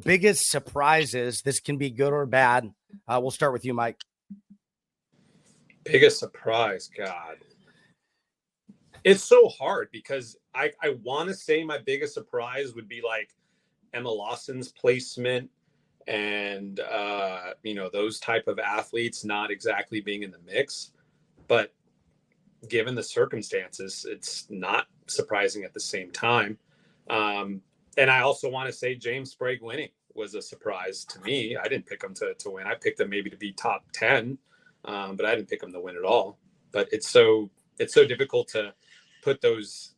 biggest surprises, this can be good or bad. We'll start with you, Mike. Biggest surprise, God. It's so hard because I want to say my biggest surprise would be like Emma Lawson's placement and, those type of athletes not exactly being in the mix. But given the circumstances, it's not surprising at the same time. And I also want to say James Sprague winning was a surprise to me. I didn't pick him to win. I picked him maybe to be top 10, but I didn't pick him to win at all. But it's so difficult to put those.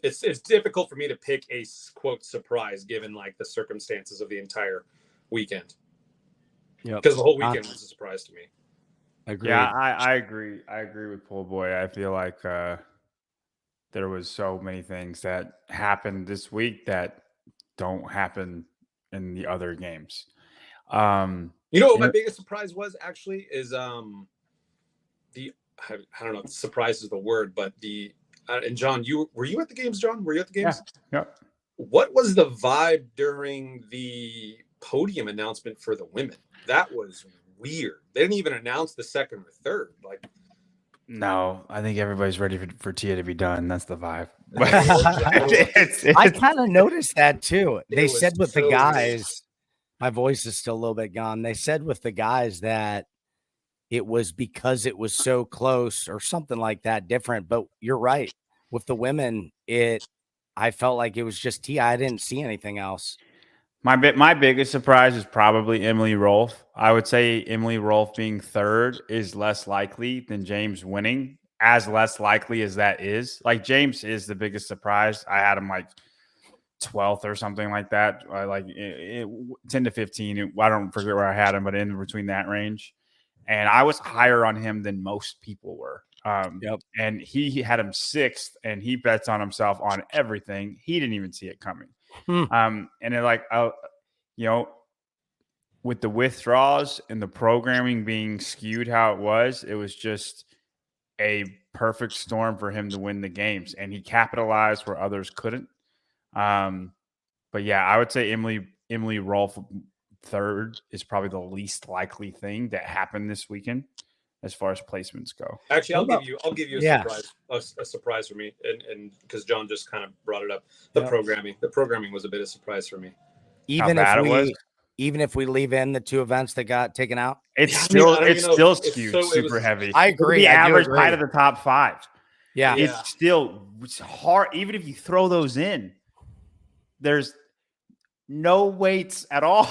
It's difficult for me to pick a quote surprise given like the circumstances of the entire weekend. Yeah, because the whole weekend was a surprise to me. Agreed. Yeah, I agree. I agree with Pool Boy. I feel like there was so many things that happened this week that don't happen in the other games. What my biggest surprise was actually is I don't know if surprise is the word, but and John, were you at the games, John? Were you at the games? Yeah. What was the vibe during the podium announcement for the women? That was weird. They didn't even announce the second or third. Like, no, I think everybody's ready for Tia to be done. That's the vibe. I kind of noticed that too. They said with the guys, my voice is still a little bit gone. They said with the guys that it was because it was so close or something like that different. But you're right. With the women, I felt like it was just Tia. I didn't see anything else. My biggest surprise is probably Emily Rolfe. I would say Emily Rolfe being third is less likely than James winning, as less likely as that is. Like, James is the biggest surprise. I had him like 12th or something like that. Like 10 to 15. I don't forget where I had him, but in between that range. And I was higher on him than most people were. And he had him 6th, and he bets on himself on everything. He didn't even see it coming. And then with the withdrawals and the programming being skewed how it was just a perfect storm for him to win the games, and he capitalized where others couldn't. But yeah, I would say Emily Rolfe third is probably the least likely thing that happened this weekend as far as placements go. Actually, I'll give you a surprise for me, and because John just kind of brought it up, the programming was a bit of a surprise for me. Even if we leave in the 2 events that got taken out, it's still skewed super heavy. I agree. The average height of the top 5. Yeah, it's hard. Even if you throw those in, there's no weights at all.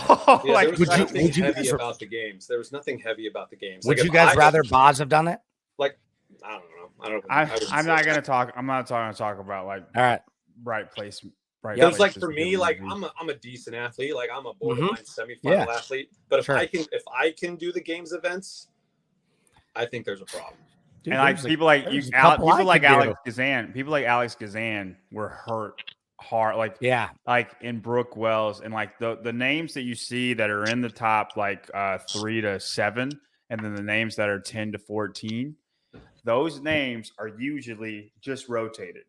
Yeah, there was nothing heavy about the games. There was nothing heavy about the games. Would you guys rather Boz have done it? Like, I don't know. I'm not going to talk. I'm not going to talk about like right place. Right. Because like for me, like I'm a decent athlete. Like I'm a borderline semifinal athlete. But if I can do the games events, I think there's a problem. Dude, and like people like Alex Gazan were hurt hard, like in Brooke Wells, and like the names that you see that are in the top 3 to 7, and then the names that are 10 to 14, those names are usually just rotated.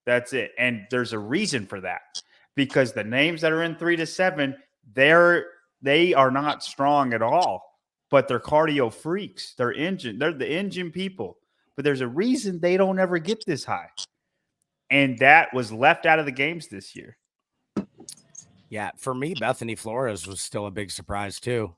That's it. And there's a reason for that, because the names that are in 3 to 7, they are not strong at all, but they're cardio freaks. They're the engine people, but there's a reason they don't ever get this high. And that was left out of the games this year. Yeah, for me, Bethany Flores was still a big surprise too.